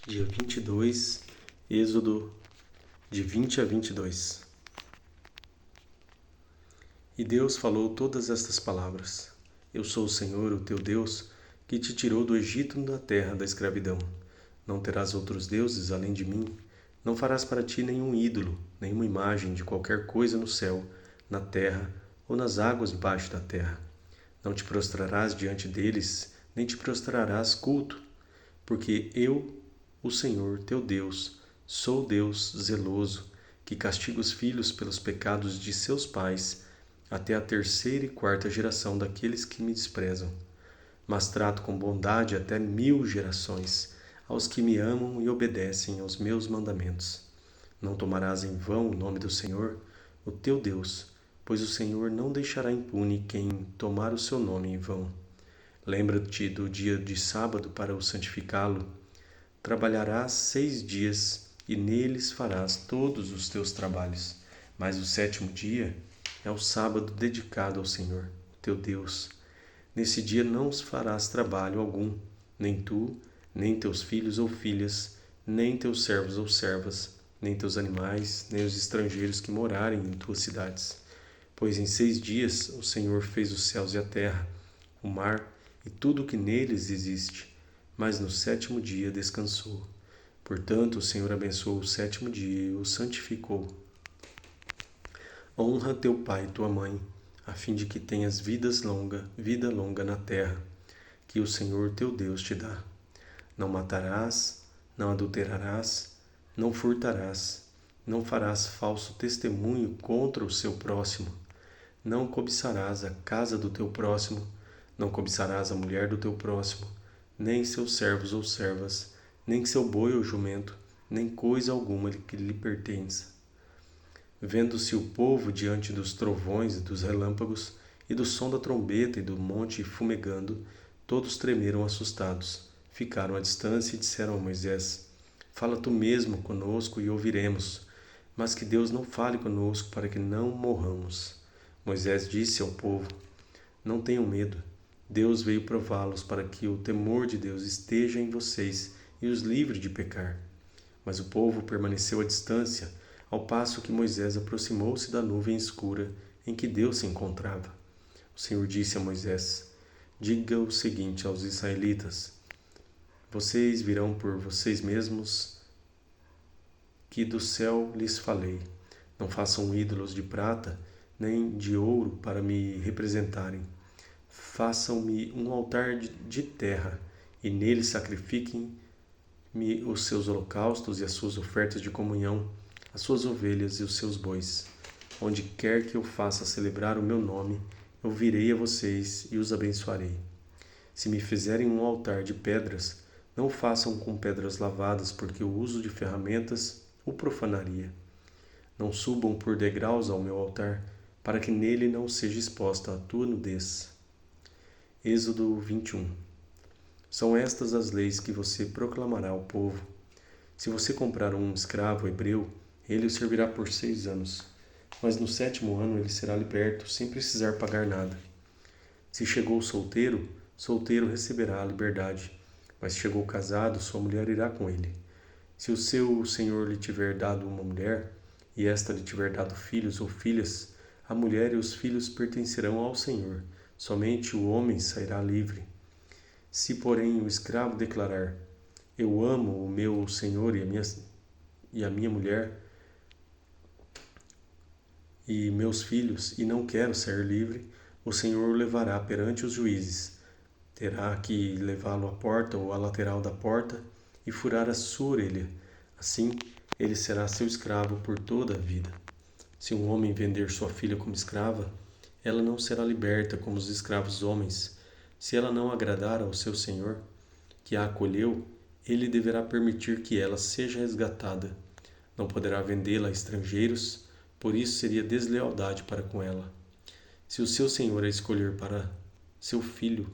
Dia 22, Êxodo, de 20 a 22. E Deus falou todas estas palavras: Eu sou o Senhor, o teu Deus, que te tirou do Egito da terra da escravidão. Não terás outros deuses além de mim. Não farás para ti nenhum ídolo, nenhuma imagem de qualquer coisa no céu, na terra ou nas águas debaixo da terra. Não te prostrarás diante deles, nem te prostrarás culto, porque eu, o Senhor teu Deus, sou Deus zeloso, que castiga os filhos pelos pecados de seus pais, até a terceira e quarta geração daqueles que me desprezam. Mas trato com bondade até 1000 gerações aos que me amam e obedecem aos meus mandamentos. Não tomarás em vão o nome do Senhor, o teu Deus, pois o Senhor não deixará impune quem tomar o seu nome em vão. Lembra-te do dia de sábado para o santificá-lo. Trabalharás 6 dias e neles farás todos os teus trabalhos. Mas o sétimo dia é o sábado dedicado ao Senhor, teu Deus. Nesse dia não farás trabalho algum, nem tu, nem teus filhos ou filhas, nem teus servos ou servas, nem teus animais, nem os estrangeiros que morarem em tuas cidades. Pois em 6 dias o Senhor fez os céus e a terra, o mar e tudo o que neles existe, mas no sétimo dia descansou. Portanto, o Senhor abençoou o sétimo dia e o santificou. Honra teu pai e tua mãe, a fim de que tenhas vida longa na terra, que o Senhor teu Deus te dá. Não matarás, não adulterarás, não furtarás, não farás falso testemunho contra o seu próximo, não cobiçarás a casa do teu próximo, não cobiçarás a mulher do teu próximo, nem seus servos ou servas, nem seu boi ou jumento, nem coisa alguma que lhe pertença. Vendo-se o povo diante dos trovões e dos relâmpagos, e do som da trombeta e do monte fumegando, todos tremeram assustados, ficaram à distância e disseram a Moisés: Fala tu mesmo conosco e ouviremos, mas que Deus não fale conosco para que não morramos. Moisés disse ao povo: Não tenham medo. Deus veio prová-los para que o temor de Deus esteja em vocês e os livre de pecar. Mas o povo permaneceu à distância, ao passo que Moisés aproximou-se da nuvem escura em que Deus se encontrava. O Senhor disse a Moisés: Diga o seguinte aos israelitas: Vocês virão por vocês mesmos que do céu lhes falei. Não façam ídolos de prata nem de ouro para me representarem. Façam-me um altar de terra e nele sacrifiquem-me os seus holocaustos e as suas ofertas de comunhão, as suas ovelhas e os seus bois. Onde quer que eu faça celebrar o meu nome, eu virei a vocês e os abençoarei. Se me fizerem um altar de pedras, não o façam com pedras lavadas, porque o uso de ferramentas o profanaria. Não subam por degraus ao meu altar, para que nele não seja exposta a tua nudez. Êxodo 21. São estas as leis que você proclamará ao povo. Se você comprar um escravo hebreu, ele o servirá por 6 anos, mas no 7º ano ele será liberto, sem precisar pagar nada. Se chegou solteiro, solteiro receberá a liberdade, mas se chegou casado, sua mulher irá com ele. Se o seu senhor lhe tiver dado uma mulher, e esta lhe tiver dado filhos ou filhas, a mulher e os filhos pertencerão ao senhor, somente o homem sairá livre. Se, porém, o escravo declarar: Eu amo o meu senhor e a minha mulher e meus filhos, e não quero ser livre, o Senhor o levará perante os juízes. Terá que levá-lo à porta ou à lateral da porta e furar a sua orelha. Assim, ele será seu escravo por toda a vida. Se um homem vender sua filha como escrava, ela não será liberta como os escravos homens. Se ela não agradar ao seu senhor, que a acolheu, ele deverá permitir que ela seja resgatada. Não poderá vendê-la a estrangeiros, por isso seria deslealdade para com ela. Se o seu senhor a escolher para seu filho,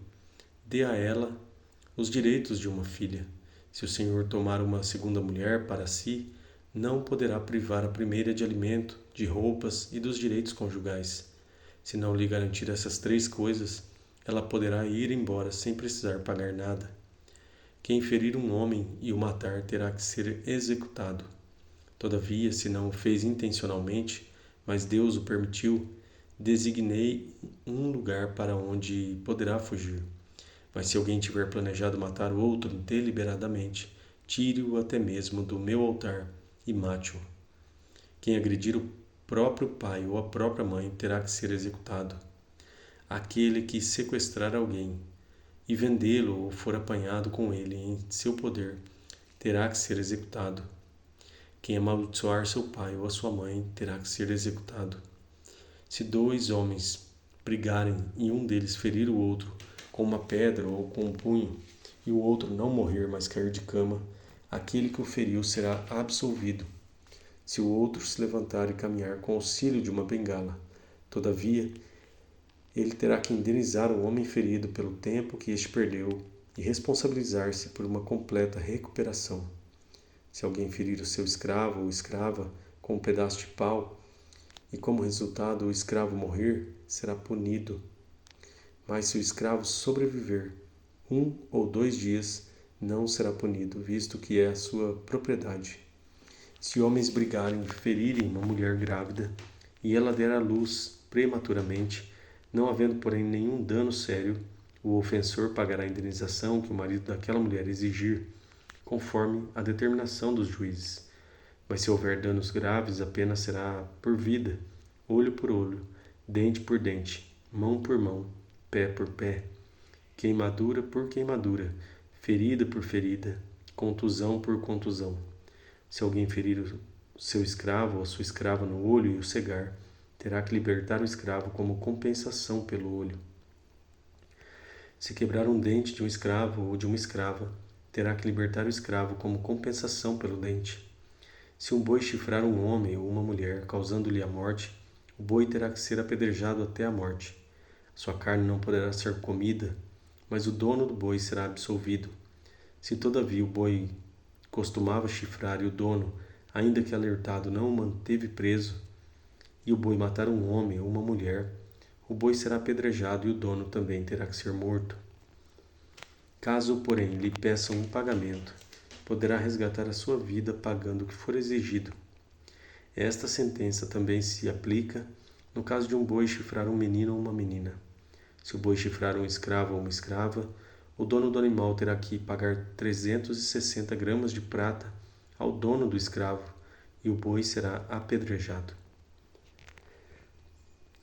dê a ela os direitos de uma filha. Se o senhor tomar uma segunda mulher para si, não poderá privar a primeira de alimento, de roupas e dos direitos conjugais. Se não lhe garantir essas 3 coisas, ela poderá ir embora sem precisar pagar nada. Quem ferir um homem e o matar terá que ser executado. Todavia, se não o fez intencionalmente, mas Deus o permitiu, designei um lugar para onde poderá fugir. Mas se alguém tiver planejado matar o outro deliberadamente, tire-o até mesmo do meu altar e mate-o. Quem agredir o próprio pai ou a própria mãe terá que ser executado. Aquele que sequestrar alguém e vendê-lo ou for apanhado com ele em seu poder terá que ser executado. Quem amaldiçoar seu pai ou a sua mãe terá que ser executado. Se dois homens brigarem e um deles ferir o outro com uma pedra ou com um punho, e o outro não morrer, mas cair de cama, aquele que o feriu será absolvido, se o outro se levantar e caminhar com auxílio de uma bengala. Todavia, ele terá que indenizar o homem ferido pelo tempo que este perdeu e responsabilizar-se por uma completa recuperação. Se alguém ferir o seu escravo ou escrava com um pedaço de pau, e como resultado o escravo morrer, será punido. Mas se o escravo sobreviver 1 ou 2 dias, não será punido, visto que é a sua propriedade. Se homens brigarem e ferirem uma mulher grávida, e ela der à luz prematuramente, não havendo porém nenhum dano sério, o ofensor pagará a indenização que o marido daquela mulher exigir, conforme a determinação dos juízes. Mas se houver danos graves, a pena será por vida, olho por olho, dente por dente, mão por mão, pé por pé, queimadura por queimadura, ferida por ferida, contusão por contusão. Se alguém ferir o seu escravo ou a sua escrava no olho e o cegar, terá que libertar o escravo como compensação pelo olho. Se quebrar um dente de um escravo ou de uma escrava, terá que libertar o escravo como compensação pelo dente. Se um boi chifrar um homem ou uma mulher, causando-lhe a morte, o boi terá que ser apedrejado até a morte. Sua carne não poderá ser comida, mas o dono do boi será absolvido. Se todavia o boi costumava chifrar e o dono, ainda que alertado, não o manteve preso, e o boi matar um homem ou uma mulher, o boi será apedrejado e o dono também terá que ser morto. Caso, porém, lhe peçam um pagamento, poderá resgatar a sua vida pagando o que for exigido. Esta sentença também se aplica no caso de um boi chifrar um menino ou uma menina. Se o boi chifrar um escravo ou uma escrava, o dono do animal terá que pagar 360 gramas de prata ao dono do escravo e o boi será apedrejado.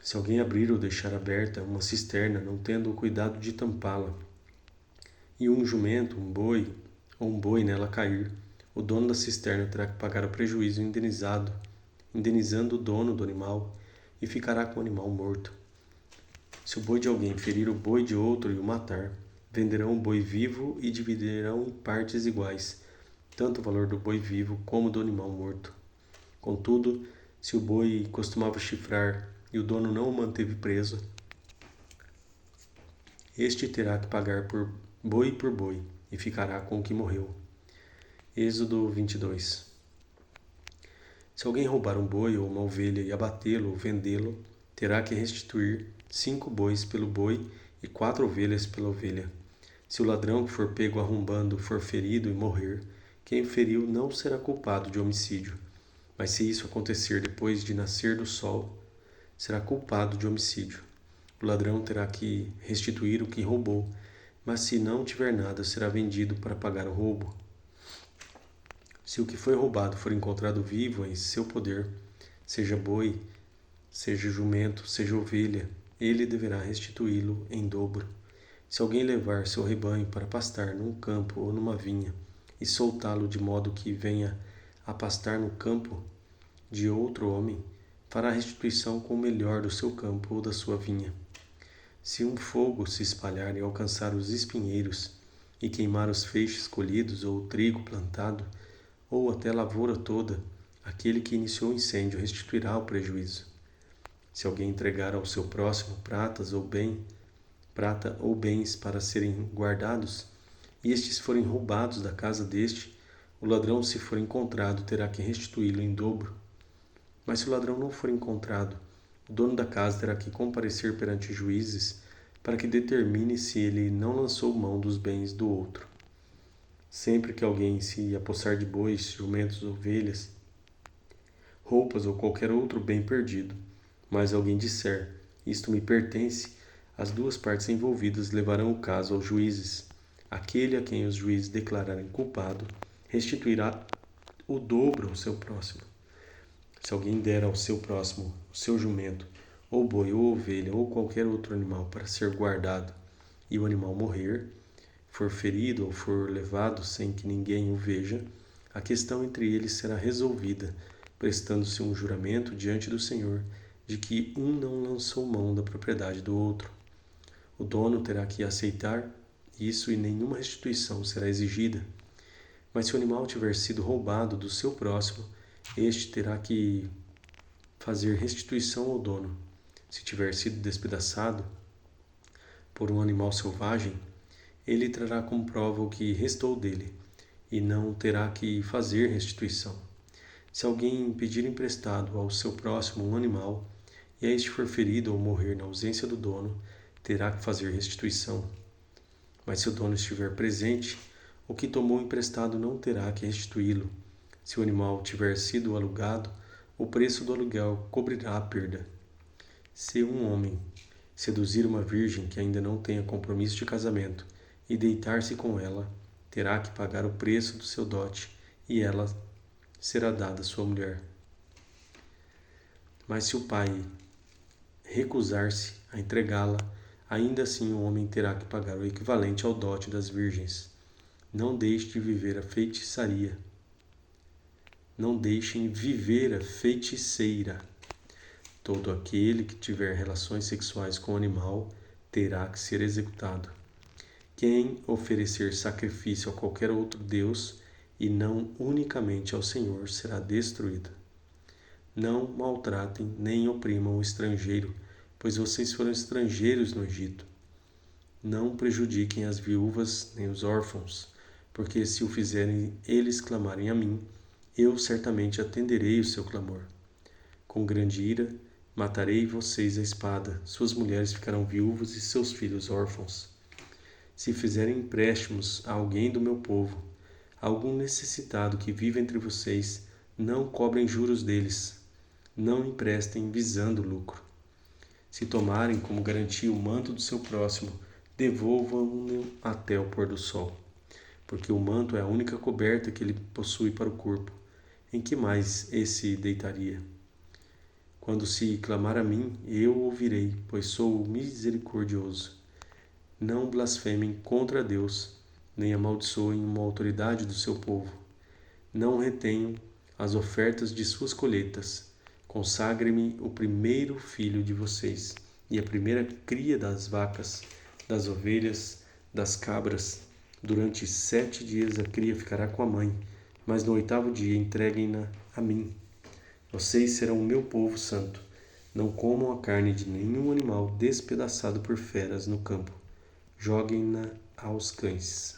Se alguém abrir ou deixar aberta uma cisterna, não tendo o cuidado de tampá-la, e um jumento, um boi ou um boi nela cair, o dono da cisterna terá que pagar o prejuízo indenizando o dono do animal e ficará com o animal morto. Se o boi de alguém ferir o boi de outro e o matar, venderão o boi vivo e dividirão em partes iguais, tanto o valor do boi vivo como do animal morto. Contudo, se o boi costumava chifrar e o dono não o manteve preso, este terá que pagar por boi e ficará com o que morreu. Êxodo 22. Se alguém roubar um boi ou uma ovelha e abatê-lo ou vendê-lo, terá que restituir 5 bois pelo boi e 4 ovelhas pela ovelha. Se o ladrão que for pego arrombando for ferido e morrer, quem o feriu não será culpado de homicídio. Mas se isso acontecer depois de nascer do sol, será culpado de homicídio. O ladrão terá que restituir o que roubou, mas se não tiver nada, será vendido para pagar o roubo. Se o que foi roubado for encontrado vivo em seu poder, seja boi, seja jumento, seja ovelha, ele deverá restituí-lo em dobro. Se alguém levar seu rebanho para pastar num campo ou numa vinha e soltá-lo de modo que venha a pastar no campo de outro homem, fará restituição com o melhor do seu campo ou da sua vinha. Se um fogo se espalhar e alcançar os espinheiros e queimar os feixes colhidos ou o trigo plantado, ou até a lavoura toda, aquele que iniciou o incêndio restituirá o prejuízo. Se alguém entregar ao seu próximo prata ou bens para serem guardados, e estes forem roubados da casa deste, o ladrão, se for encontrado, terá que restituí-lo em dobro. Mas se o ladrão não for encontrado, o dono da casa terá que comparecer perante os juízes para que determine se ele não lançou mão dos bens do outro. Sempre que alguém se apossar de bois, jumentos, ovelhas, roupas ou qualquer outro bem perdido, mas alguém disser, isto me pertence, as duas partes envolvidas levarão o caso aos juízes. Aquele a quem os juízes declararem culpado, restituirá o dobro ao seu próximo. Se alguém der ao seu próximo o seu jumento, ou boi, ou ovelha, ou qualquer outro animal para ser guardado, e o animal morrer, for ferido ou for levado sem que ninguém o veja, a questão entre eles será resolvida, prestando-se um juramento diante do Senhor de que um não lançou mão da propriedade do outro. O dono terá que aceitar isso e nenhuma restituição será exigida. Mas se o animal tiver sido roubado do seu próximo, este terá que fazer restituição ao dono. Se tiver sido despedaçado por um animal selvagem, ele trará como prova o que restou dele, e não terá que fazer restituição. Se alguém pedir emprestado ao seu próximo um animal, e a este for ferido ou morrer na ausência do dono, terá que fazer restituição. Mas se o dono estiver presente, o que tomou emprestado não terá que restituí-lo. Se o animal tiver sido alugado, o preço do aluguel cobrirá a perda. Se um homem seduzir uma virgem que ainda não tenha compromisso de casamento e deitar-se com ela, terá que pagar o preço do seu dote e ela será dada à sua mulher. Mas se o pai recusar-se a entregá-la, ainda assim o homem terá que pagar o equivalente ao dote das virgens. Não deixe de viver a feitiçaria. Não deixem viver a feiticeira. Todo aquele que tiver relações sexuais com o animal terá que ser executado. Quem oferecer sacrifício a qualquer outro Deus e não unicamente ao Senhor será destruído. Não maltratem nem oprimam o estrangeiro, pois vocês foram estrangeiros no Egito. Não prejudiquem as viúvas nem os órfãos, porque se o fizerem eles clamarem a mim, eu certamente atenderei o seu clamor. Com grande ira, matarei vocês à espada, suas mulheres ficarão viúvas e seus filhos órfãos. Se fizerem empréstimos a alguém do meu povo, a algum necessitado que vive entre vocês, não cobrem juros deles, não emprestem visando lucro. Se tomarem como garantia o manto do seu próximo, devolvam-no até o pôr do sol, porque o manto é a única coberta que ele possui para o corpo. Em que mais esse deitaria? Quando se clamar a mim, eu ouvirei, pois sou misericordioso. Não blasfemem contra Deus, nem amaldiçoem uma autoridade do seu povo. Não retenham as ofertas de suas colheitas. Consagre-me o primeiro filho de vocês, e a primeira cria das vacas, das ovelhas, das cabras. Durante 7 dias a cria ficará com a mãe, mas no 8º dia entreguem-na a mim. Vocês serão o meu povo santo. Não comam a carne de nenhum animal despedaçado por feras no campo. Joguem-na aos cães.